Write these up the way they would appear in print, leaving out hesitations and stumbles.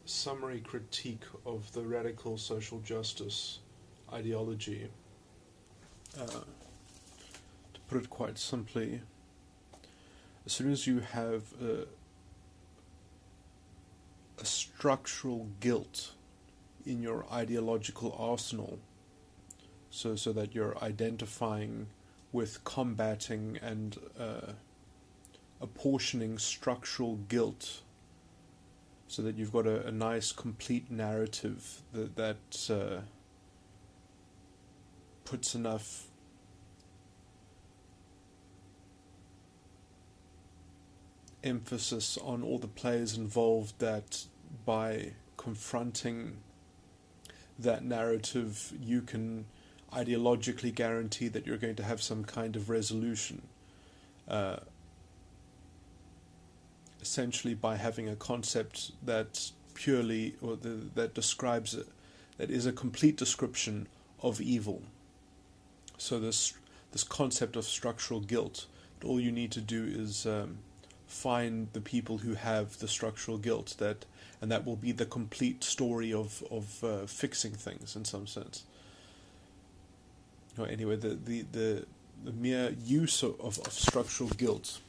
summary critique of the radical social justice ideology. To put it quite simply, as soon as you have a structural guilt in your ideological arsenal, so that you're identifying with combating and apportioning structural guilt, so that you've got a nice complete narrative that puts enough emphasis on all the players involved that by confronting that narrative you can ideologically guarantee that you're going to have some kind of resolution, essentially by having a concept that purely, or that describes it, that is a complete description of evil. So this concept of structural guilt, all you need to do is find the people who have the structural guilt, and that will be the complete story of fixing things in some sense. Anyway, the mere use of structural guilt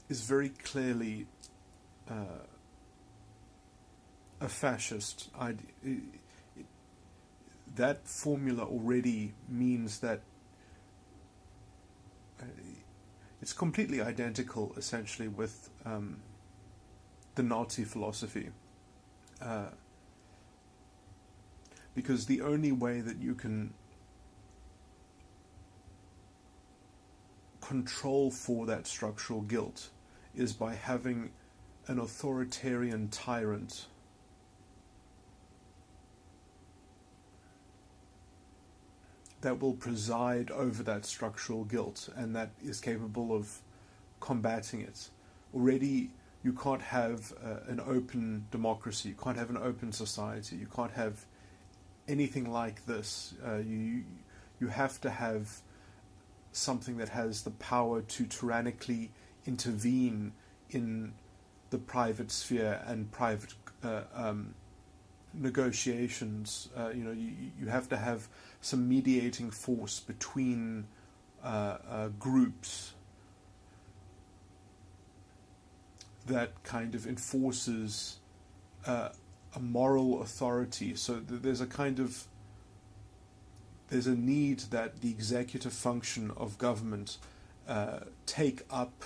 is very clearly a fascist idea. That formula already means that it's completely identical, essentially, with the Nazi philosophy. Because the only way that you can control for that structural guilt is by having an authoritarian tyrant that will preside over that structural guilt and that is capable of combating it. Already you can't have an open democracy, you can't have an open society, you can't have anything like this. You have to have something that has the power to tyrannically intervene in the private sphere and private negotiations. You have to have some mediating force between groups that kind of enforces a moral authority. So there's a need that the executive function of government take up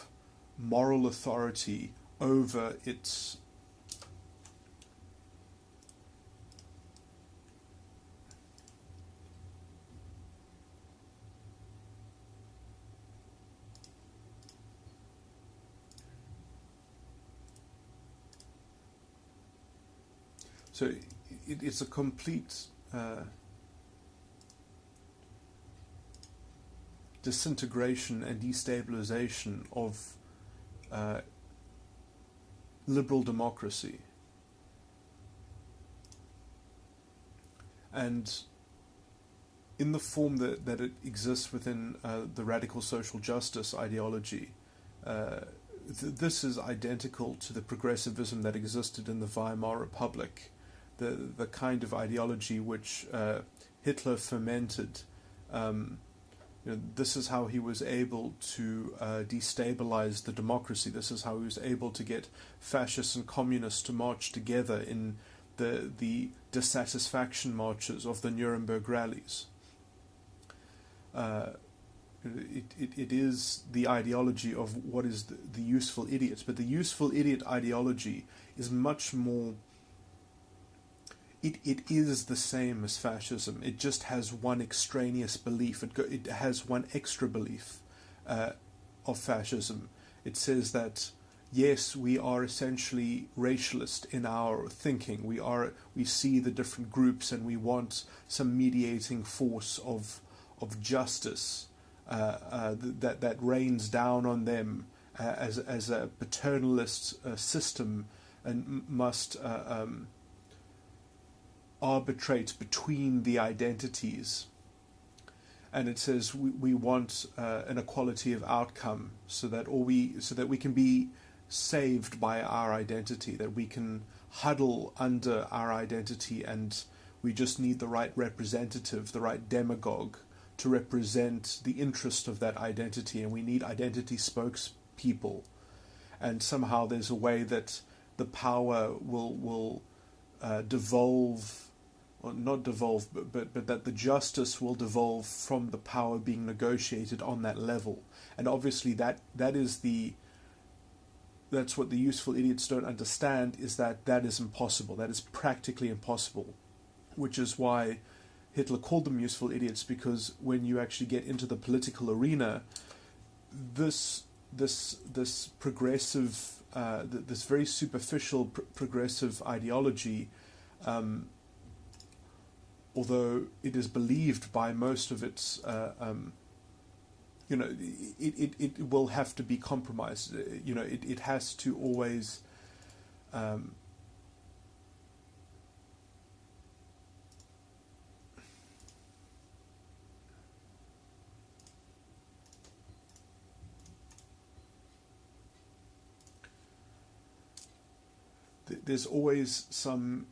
moral authority over its so it's a complete disintegration and destabilization of liberal democracy. And in the form that it exists within the radical social justice ideology, this is identical to the progressivism that existed in the Weimar Republic, the kind of ideology which Hitler fermented. This is how he was able to destabilize the democracy. This is how he was able to get fascists and communists to march together in the dissatisfaction marches of the Nuremberg rallies. It is the ideology of what is the useful idiot, but the useful idiot ideology is much more it is the same as fascism. It just has one extraneous belief. It has one extra belief of fascism. It says that yes, we are essentially racialist in our thinking. We see the different groups and we want some mediating force of justice that rains down on them as a paternalist system and must arbitrate between the identities. And it says we want an equality of outcome, so that we can be saved by our identity, that we can huddle under our identity, and we just need the right representative, the right demagogue to represent the interest of that identity, and we need identity spokespeople. And somehow there's a way that the power will devolve, or not devolve, but that the justice will devolve from the power being negotiated on that level. And obviously that's what the useful idiots don't understand, is that is impossible. That is practically impossible, which is why Hitler called them useful idiots, because when you actually get into the political arena, this progressive, this very superficial progressive ideology, although it is believed by most of its, it will have to be compromised. It has to always there's always some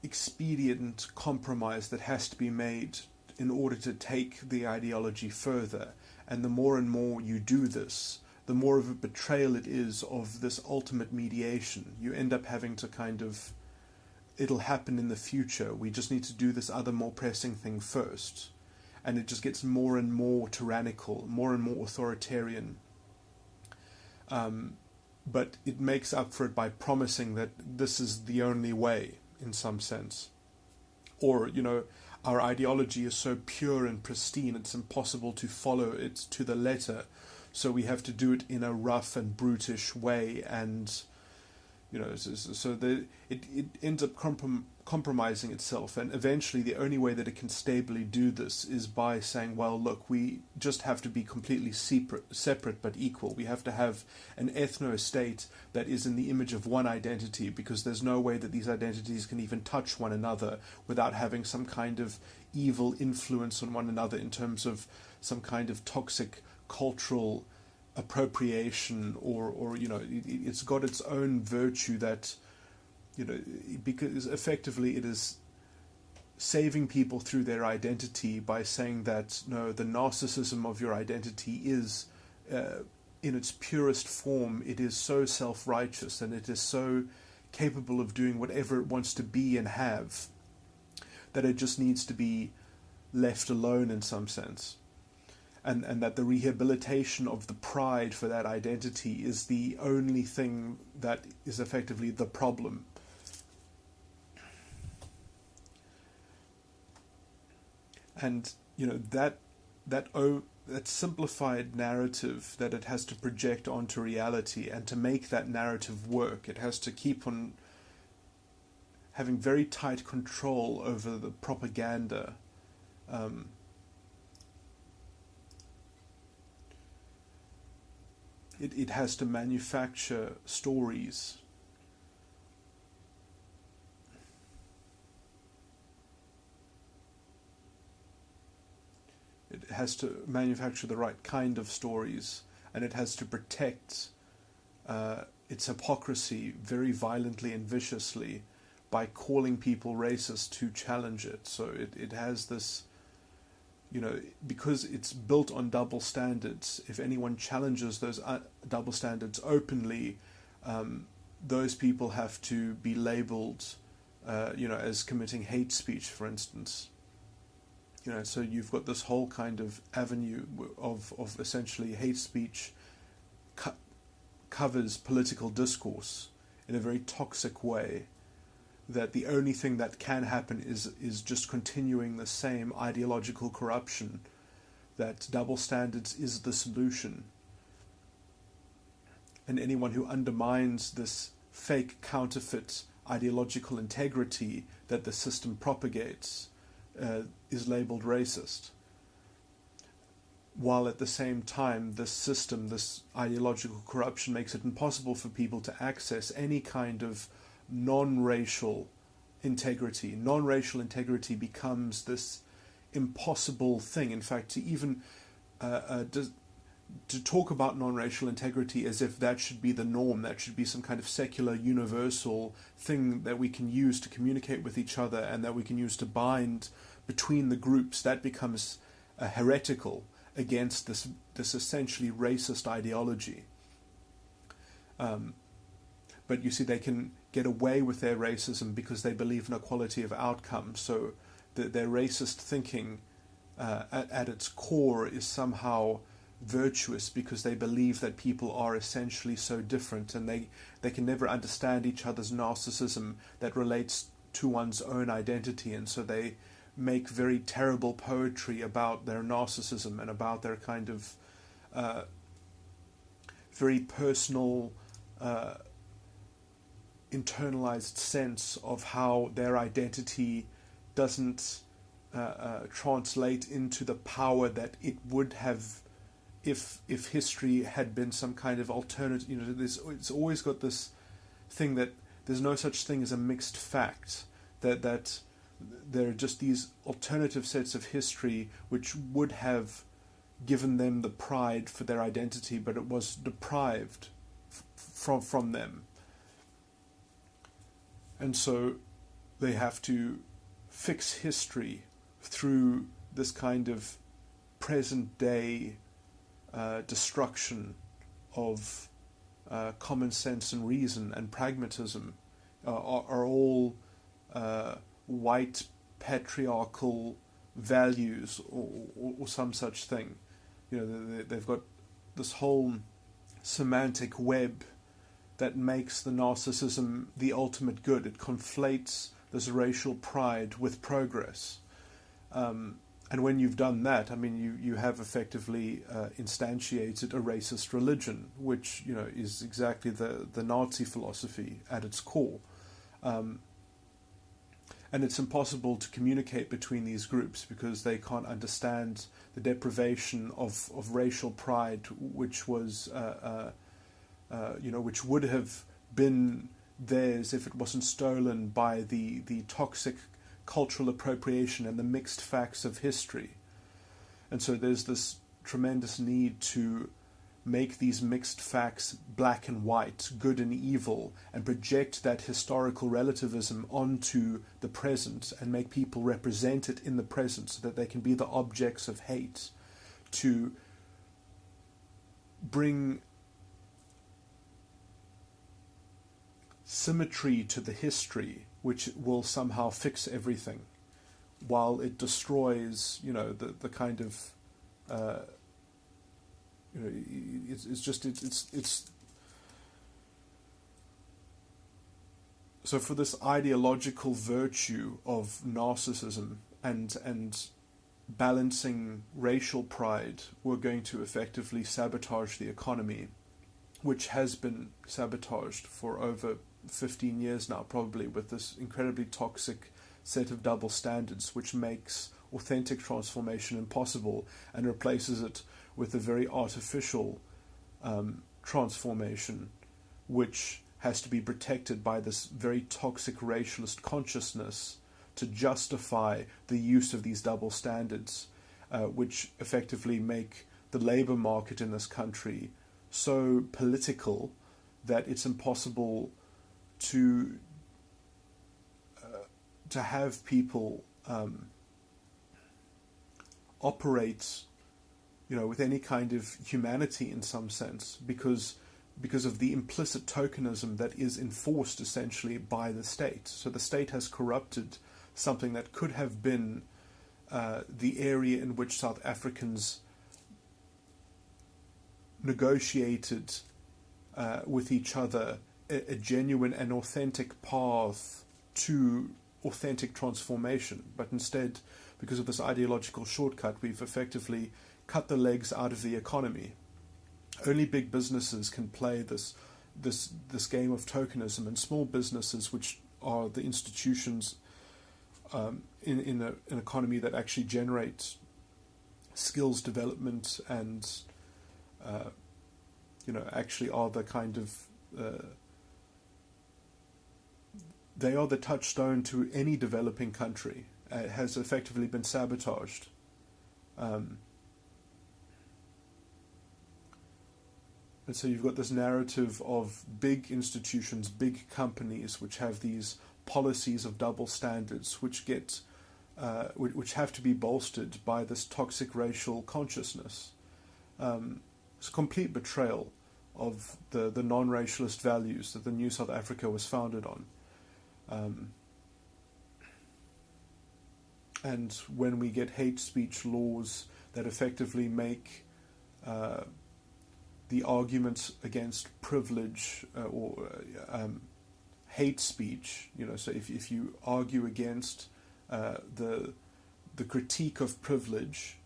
expedient compromise that has to be made in order to take the ideology further. And the more and more you do this, the more of a betrayal it is of this ultimate mediation. You end up having to it'll happen in the future, we just need to do this other more pressing thing first. And it just gets more and more tyrannical, more and more authoritarian. But it makes up for it by promising that this is the only way, in some sense. Or, our ideology is so pure and pristine, it's impossible to follow it to the letter, so we have to do it in a rough and brutish way, and it ends up compromising itself. And eventually the only way that it can stably do this is by saying, well, look, we just have to be completely separate but equal. We have to have an ethno-state that is in the image of one identity, because there's no way that these identities can even touch one another without having some kind of evil influence on one another in terms of some kind of toxic cultural appropriation, or it's got its own virtue that, because effectively it is saving people through their identity by saying that, no, the narcissism of your identity is, in its purest form, it is so self-righteous and it is so capable of doing whatever it wants to be and have, that it just needs to be left alone in some sense. And that the rehabilitation of the pride for that identity is the only thing that is effectively the problem. And that simplified narrative that it has to project onto reality, and to make that narrative work, it has to keep on having very tight control over the propaganda. It has to manufacture stories. It has to manufacture the right kind of stories, and it has to protect its hypocrisy very violently and viciously by calling people racist to challenge it. So it has this, because it's built on double standards, if anyone challenges those double standards openly, those people have to be labeled, as committing hate speech, for instance. So you've got this whole kind of avenue of essentially hate speech covers political discourse in a very toxic way, that the only thing that can happen is just continuing the same ideological corruption, that double standards is the solution. And anyone who undermines this fake, counterfeit ideological integrity that the system propagates is labeled racist. While at the same time, this system, this ideological corruption, makes it impossible for people to access any kind of non-racial integrity. Non-racial integrity becomes this impossible thing. In fact, to even to talk about non-racial integrity as if that should be the norm, that should be some kind of secular, universal thing that we can use to communicate with each other and that we can use to bind between the groups, that becomes heretical against this essentially racist ideology. But you see, they can get away with their racism because they believe in equality of outcomes. So their racist thinking at its core is somehow virtuous because they believe that people are essentially so different, and they can never understand each other's narcissism that relates to one's own identity, and so they make very terrible poetry about their narcissism and about their kind of very personal internalized sense of how their identity doesn't translate into the power that it would have if history had been some kind of alternative. You know, it's always got this thing that there's no such thing as a mixed fact, that there are just these alternative sets of history which would have given them the pride for their identity, but it was deprived from them. And so they have to fix history through this kind of present day destruction of common sense and reason and pragmatism, are all white patriarchal values or some such thing. You know, they've got this whole semantic web that makes the narcissism the ultimate good. It conflates this racial pride with progress. And when you've done that, I mean, you have effectively instantiated a racist religion, which, you know, is exactly the Nazi philosophy at its core. And it's impossible to communicate between these groups because they can't understand the deprivation of racial pride, which was, which would have been theirs if it wasn't stolen by the toxic cultural appropriation and the mixed facts of history. And so there's this tremendous need to make these mixed facts black and white, good and evil, and project that historical relativism onto the present and make people represent it in the present so that they can be the objects of hate, to bring symmetry to the history, which will somehow fix everything, while it destroys, you know, the kind of it's so for this ideological virtue of narcissism and balancing racial pride, we're going to effectively sabotage the economy, which has been sabotaged for over 15 years now, probably, with this incredibly toxic set of double standards, which makes authentic transformation impossible and replaces it with a very artificial transformation, which has to be protected by this very toxic racialist consciousness to justify the use of these double standards, which effectively make the labor market in this country so political that it's impossible to have people operate, you know, with any kind of humanity in some sense, because of the implicit tokenism that is enforced essentially by the state. So the state has corrupted something that could have been the area in which South Africans negotiated with each other a genuine and authentic path to authentic transformation, but instead, because of this ideological shortcut, we've effectively cut the legs out of the economy. Only big businesses can play this game of tokenism, and small businesses, which are the institutions in an economy that actually generate skills development and actually are the kind of they are the touchstone to any developing country. Has effectively been sabotaged. And so you've got this narrative of big institutions, big companies, which have these policies of double standards, which have to be bolstered by this toxic racial consciousness. It's a complete betrayal of the non-racialist values that the New South Africa was founded on. And when we get hate speech laws that effectively make the arguments against privilege or hate speech, so if you argue against the critique of privilege,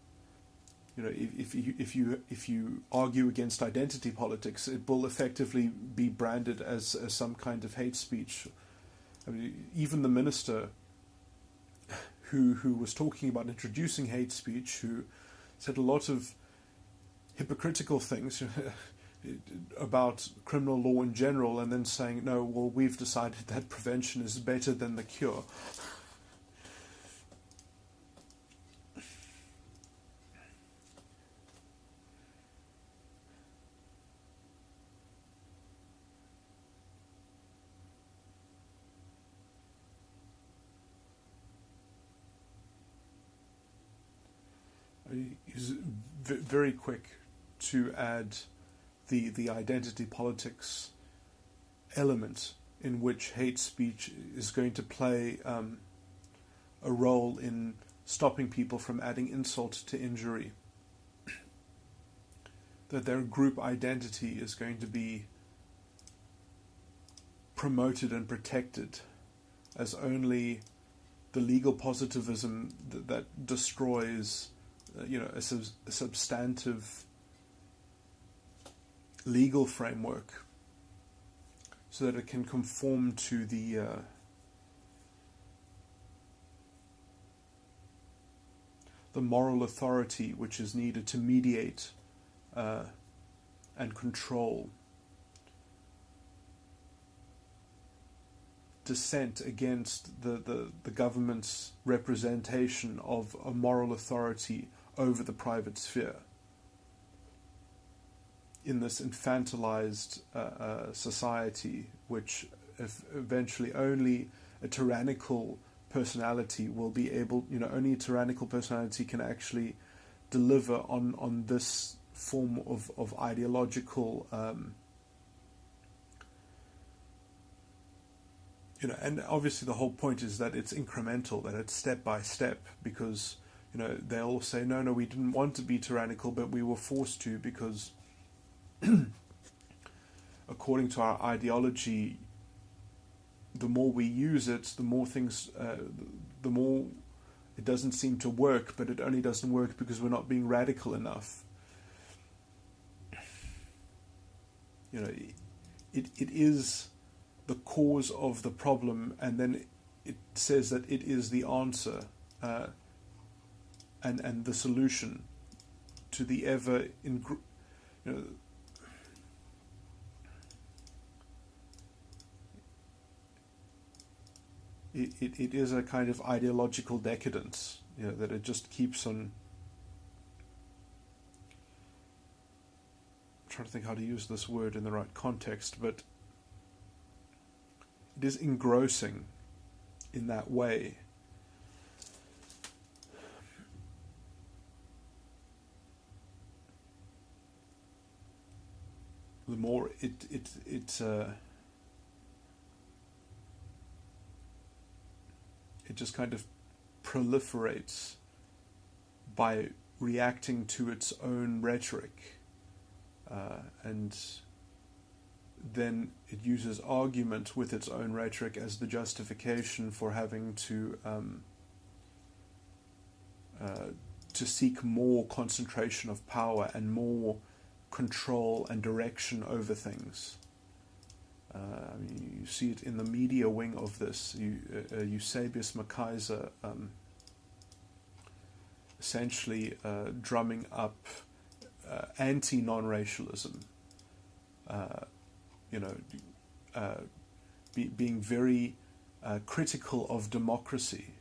if you argue against identity politics, it will effectively be branded as some kind of hate speech. I mean, even the minister who was talking about introducing hate speech, who said a lot of hypocritical things about criminal law in general, and then saying, no, well, we've decided that prevention is better than the cure. Is very quick to add the identity politics element in which hate speech is going to play a role in stopping people from adding insult to injury. That their group identity is going to be promoted and protected as only the legal positivism that destroys a substantive legal framework, so that it can conform to the moral authority which is needed to mediate and control dissent against the government's representation of a moral authority over the private sphere in this infantilized society, which eventually only a tyrannical personality will be able, only a tyrannical personality can actually deliver on this form of ideological and obviously the whole point is that it's incremental, that it's step by step, because they'll say, no, we didn't want to be tyrannical, but we were forced to, because according to our ideology, the more we use it, the more it doesn't seem to work, but it only doesn't work because we're not being radical enough. It is the cause of the problem, and then it says that it is the answer and the solution to the ever it is a kind of ideological decadence, that it just keeps on. I'm trying to think how to use this word in the right context, but it is engrossing in that way. The more it just kind of proliferates by reacting to its own rhetoric, and then it uses argument with its own rhetoric as the justification for having to seek more concentration of power and more control and direction over things. I mean, you see it in the media wing of this. Eusebius McKaiser essentially drumming up anti-non-racialism, being very critical of democracy.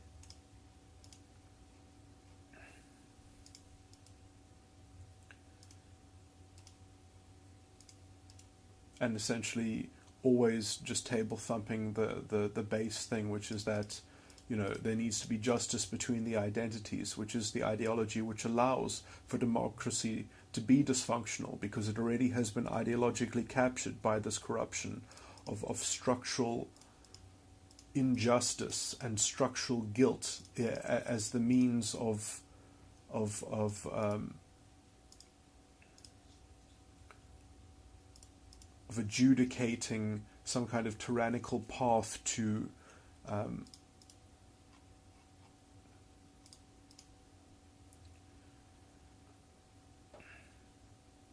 And essentially always just table thumping the base thing, which is that, there needs to be justice between the identities, which is the ideology which allows for democracy to be dysfunctional, because it already has been ideologically captured by this corruption of structural injustice and structural guilt as the means of adjudicating some kind of tyrannical path to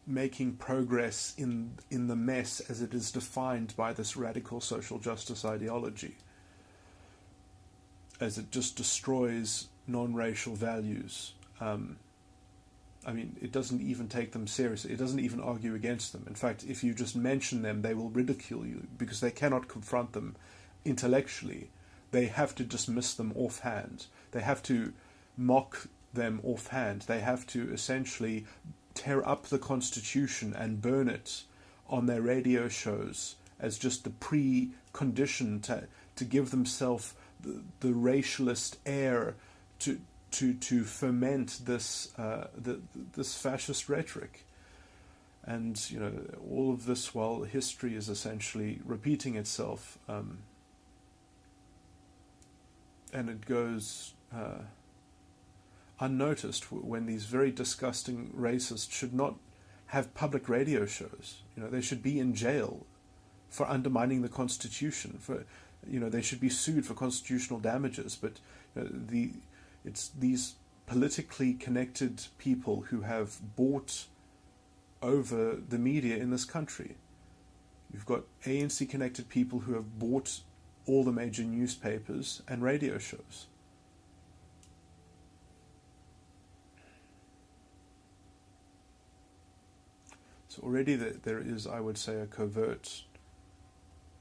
making progress in the mess as it is defined by this radical social justice ideology, as it just destroys non-racial values. I mean, it doesn't even take them seriously. It doesn't even argue against them. In fact, if you just mention them, they will ridicule you because they cannot confront them intellectually. They have to dismiss them offhand. They have to mock them offhand. They have to essentially tear up the Constitution and burn it on their radio shows as just the precondition to give themselves the racialist air to ferment this this fascist rhetoric. And all of this while history is essentially repeating itself, and it goes unnoticed when these very disgusting racists should not have public radio shows. They should be in jail for undermining the Constitution. They should be sued for constitutional damages. But it's these politically connected people who have bought over the media in this country. You've got ANC connected people who have bought all the major newspapers and radio shows. So already there is, I would say, a covert,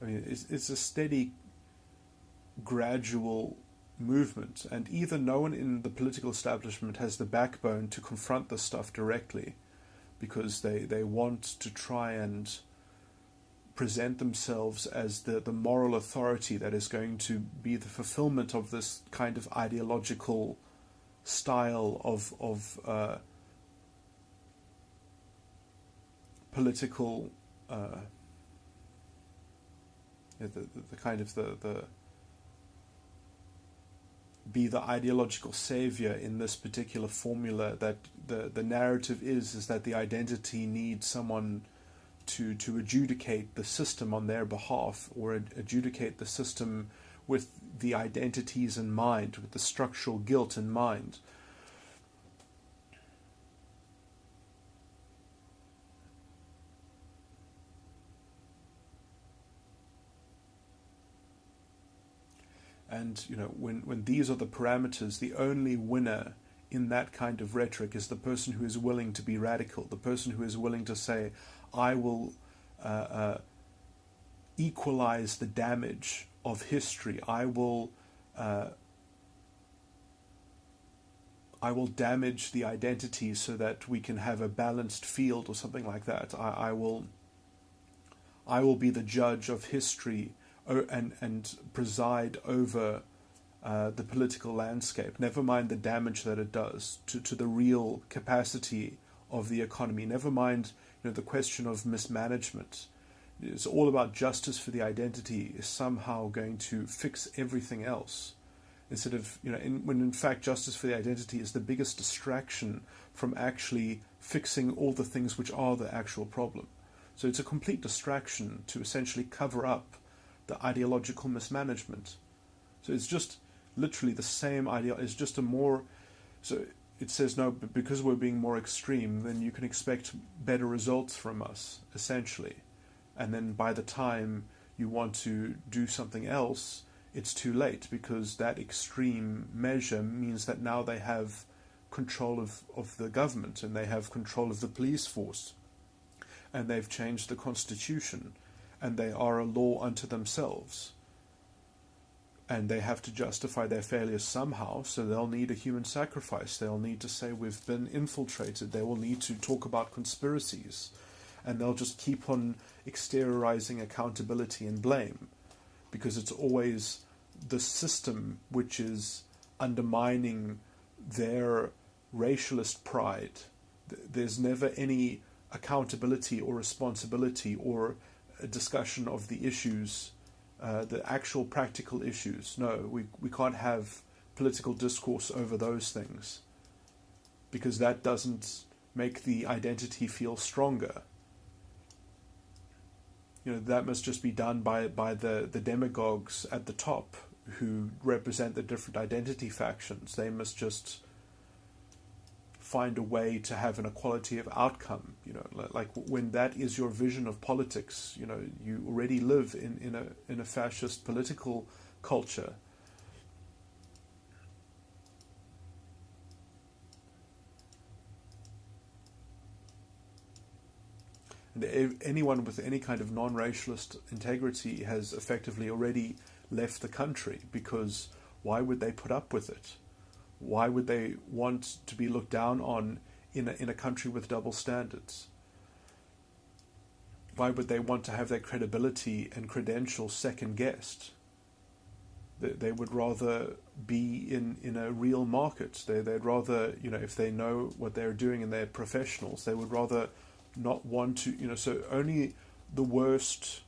it's a steady, gradual movement, and either no one in the political establishment has the backbone to confront this stuff directly, because they want to try and present themselves as the moral authority that is going to be the fulfillment of this kind of ideological style of political the kind of the be the ideological savior in this particular formula, that the narrative is that the identity needs someone to adjudicate the system on their behalf, or adjudicate the system with the identities in mind, with the structural guilt in mind. And when these are the parameters, the only winner in that kind of rhetoric is the person who is willing to be radical, the person who is willing to say, I will equalize the damage of history. I will damage the identity so that we can have a balanced field, or something like that. I will be the judge of history and preside over the political landscape. Never mind the damage that it does to the real capacity of the economy. Never mind the question of mismanagement. It's all about justice for the identity is somehow going to fix everything else, instead of when in fact justice for the identity is the biggest distraction from actually fixing all the things which are the actual problem. So it's a complete distraction to essentially cover up the ideological mismanagement. So it's just literally the same idea. It's just a more... So it says, no, but because we're being more extreme, then you can expect better results from us, essentially. And then by the time you want to do something else, it's too late, because that extreme measure means that now they have control of the government, and they have control of the police force, and they've changed the constitution, and they are a law unto themselves. And they have to justify their failures somehow, so they'll need a human sacrifice. They'll need to say we've been infiltrated. They will need to talk about conspiracies. And they'll just keep on exteriorizing accountability and blame, because it's always the system which is undermining their racialist pride. There's never any accountability or responsibility or a discussion of the issues, the actual practical issues. No, we can't have political discourse over those things, because that doesn't make the identity feel stronger. That must just be done by the demagogues at the top, who represent the different identity factions. They must just find a way to have an equality of outcome. Like when that is your vision of politics, you already live in a fascist political culture. And anyone with any kind of non-racialist integrity has effectively already left the country, because why would they put up with it? Why would they want to be looked down on in a country with double standards? Why would they want to have their credibility and credentials second-guessed? They would rather be in a real market. They'd rather, if they know what they're doing and they're professionals, they would rather not want to, so only the worst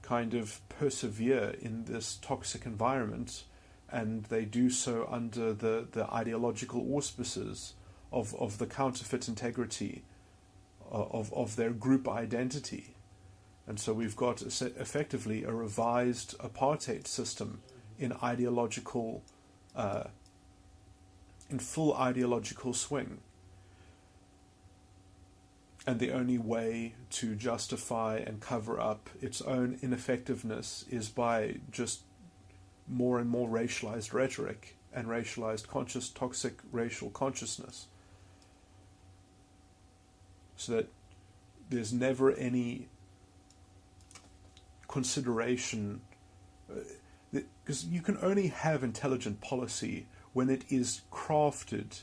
kind of persevere in this toxic environment, and they do so under the ideological auspices of the counterfeit integrity of their group identity. And so we've got effectively a revised apartheid system in ideological, in full ideological swing. And the only way to justify and cover up its own ineffectiveness is by just more and more racialized rhetoric and racialized toxic racial consciousness. So that there's never any consideration, because you can only have intelligent policy when it is crafted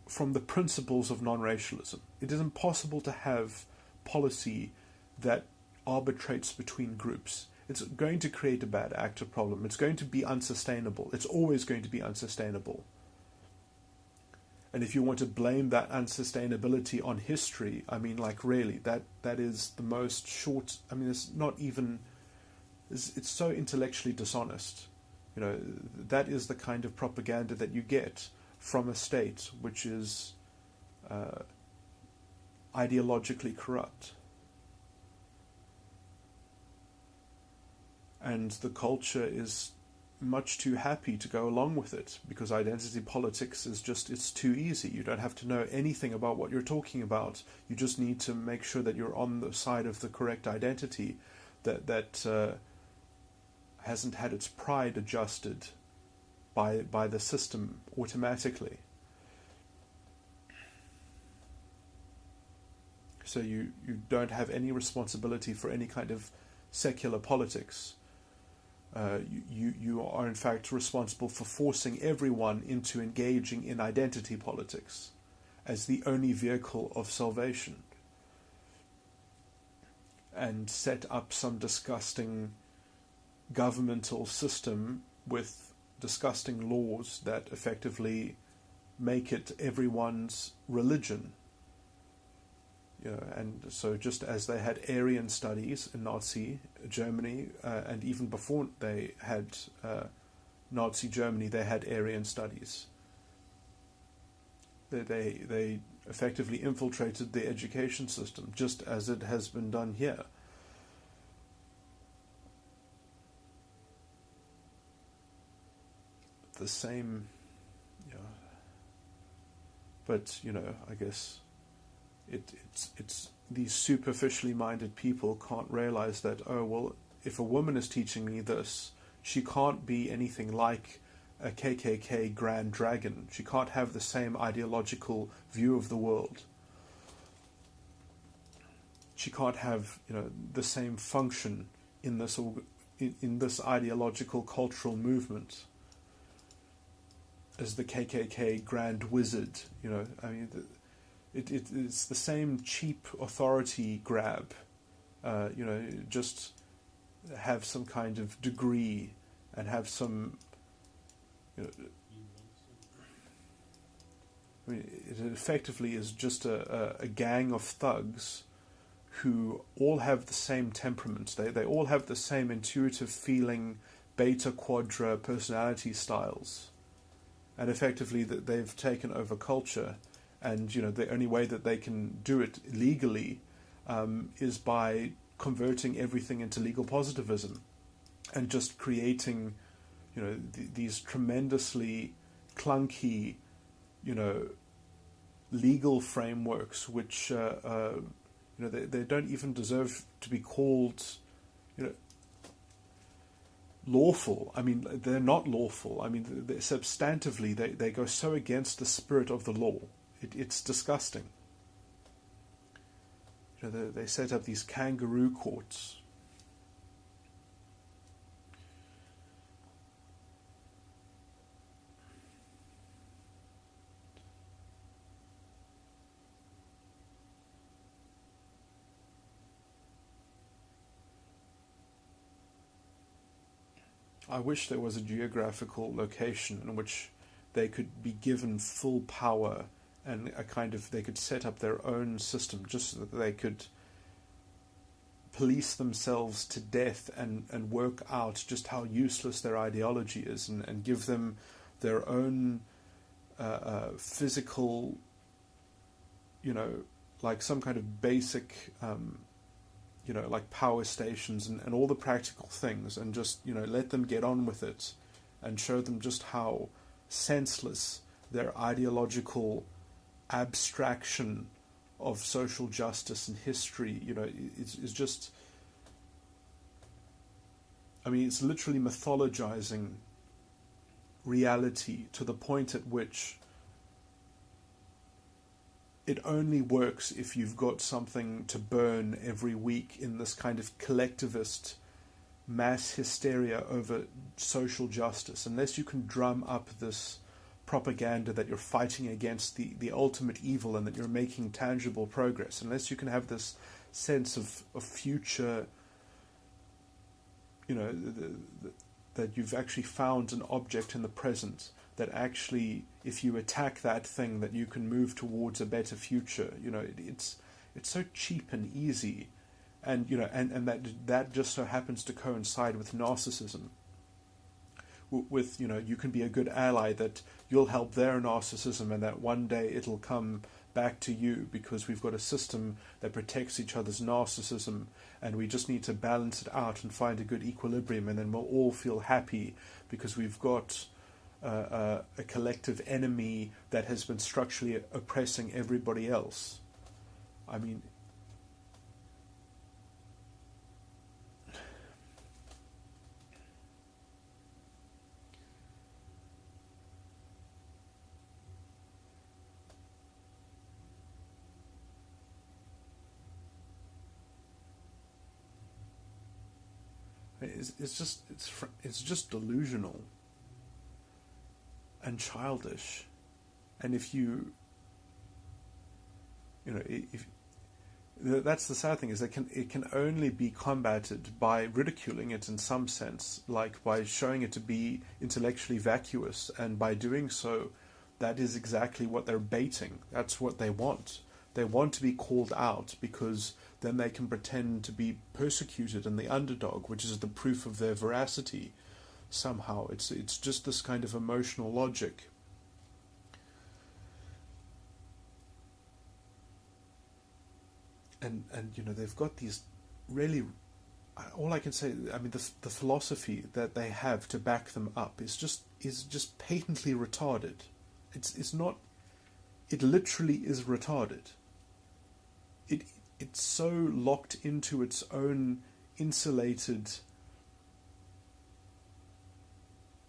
from the principles of non-racialism. It is impossible to have policy that arbitrates between groups. It's going to create a bad actor problem. It's going to be unsustainable. It's always going to be unsustainable. And if you want to blame that unsustainability on history, really, that is the most short... it's not even... It's so intellectually dishonest. That is the kind of propaganda that you get from a state which is ideologically corrupt. And the culture is much too happy to go along with it, because identity politics is it's too easy. You don't have to know anything about what you're talking about. You just need to make sure that you're on the side of the correct identity, that hasn't had its pride adjusted by the system automatically. So you don't have any responsibility for any kind of secular politics. You are in fact responsible for forcing everyone into engaging in identity politics as the only vehicle of salvation, and set up some disgusting governmental system with disgusting laws that effectively make it everyone's religion. And so just as they had Aryan studies in Nazi Germany, and even before they had Nazi Germany, they had Aryan studies. They effectively infiltrated the education system, just as it has been done here. The same, yeah. But I guess it's these superficially minded people can't realize that, oh well, if a woman is teaching me this, she can't be anything like a KKK Grand Dragon. She can't have the same ideological view of the world. She can't have, the same function in this ideological cultural movement as the KKK Grand Wizard. It's the same cheap authority grab. Just have some kind of degree and have some. It effectively is just a gang of thugs who all have the same temperament. They all have the same intuitive feeling, beta quadra personality styles. And effectively that they've taken over culture, and the only way that they can do it legally is by converting everything into legal positivism and just creating these tremendously clunky legal frameworks which they don't even deserve to be called lawful. I mean, they're not lawful. I mean, substantively, they go so against the spirit of the law. It's disgusting. They set up these kangaroo courts. I wish there was a geographical location in which they could be given full power and they could set up their own system just so that they could police themselves to death and work out just how useless their ideology is and give them their own physical, like some kind of basic like power stations and all the practical things, and just, let them get on with it and show them just how senseless their ideological abstraction of social justice and history, is just, it's literally mythologizing reality to the point at which it only works if you've got something to burn every week in this kind of collectivist mass hysteria over social justice. Unless you can drum up this propaganda that you're fighting against the ultimate evil and that you're making tangible progress, unless you can have this sense of future, that you've actually found an object in the present, that actually, if you attack that thing, that you can move towards a better future. It's so cheap and easy, and that just so happens to coincide with narcissism. With you can be a good ally, that you'll help their narcissism, and that one day it'll come back to you, because we've got a system that protects each other's narcissism, and we just need to balance it out and find a good equilibrium, and then we'll all feel happy because we've got a collective enemy that has been structurally oppressing everybody else. I mean, it's just delusional and childish. And if that's the sad thing, is that it can only be combated by ridiculing it in some sense, like by showing it to be intellectually vacuous, and by doing so, that is exactly what they're baiting. That's what they want. They want to be called out, because then they can pretend to be persecuted and the underdog, which is the proof of their veracity. Somehow, it's just this kind of emotional logic. and you know, they've got these really, all I can say, I mean, the philosophy that they have to back them up is just patently retarded. It's not. It literally is retarded. It's so locked into its own insulated.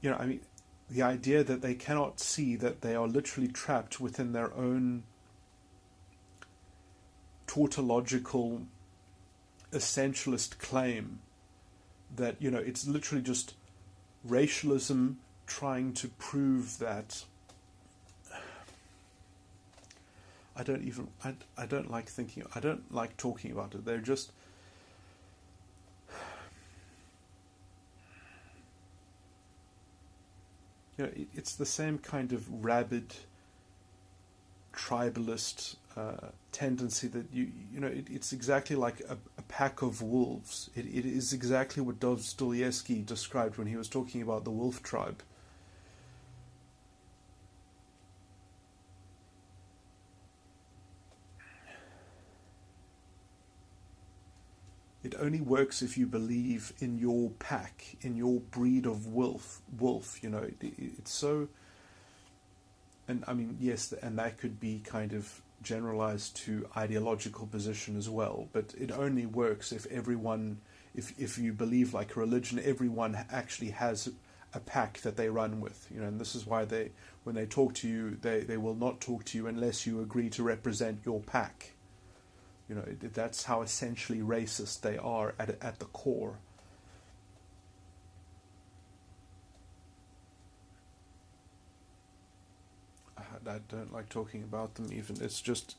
You know, I mean, the idea that they cannot see that they are literally trapped within their own tautological essentialist claim that, you know, it's literally just racialism trying to prove that. I don't like thinking, I don't like talking about it. They're just, you know, it's the same kind of rabid tribalist tendency that you know, it's exactly like a pack of wolves. It is exactly what Dostoevsky described when he was talking about the wolf tribe. It only works if you believe in your pack, in your breed of wolf. You know, it's so. And I mean, yes, and that could be kind of generalized to ideological position as well. But it only works if everyone, if you believe like a religion, everyone actually has a pack that they run with. You know, and this is why when they talk to you, they will not talk to you unless you agree to represent your pack. You know, that's how essentially racist they are at the core. I don't like talking about them even. It's just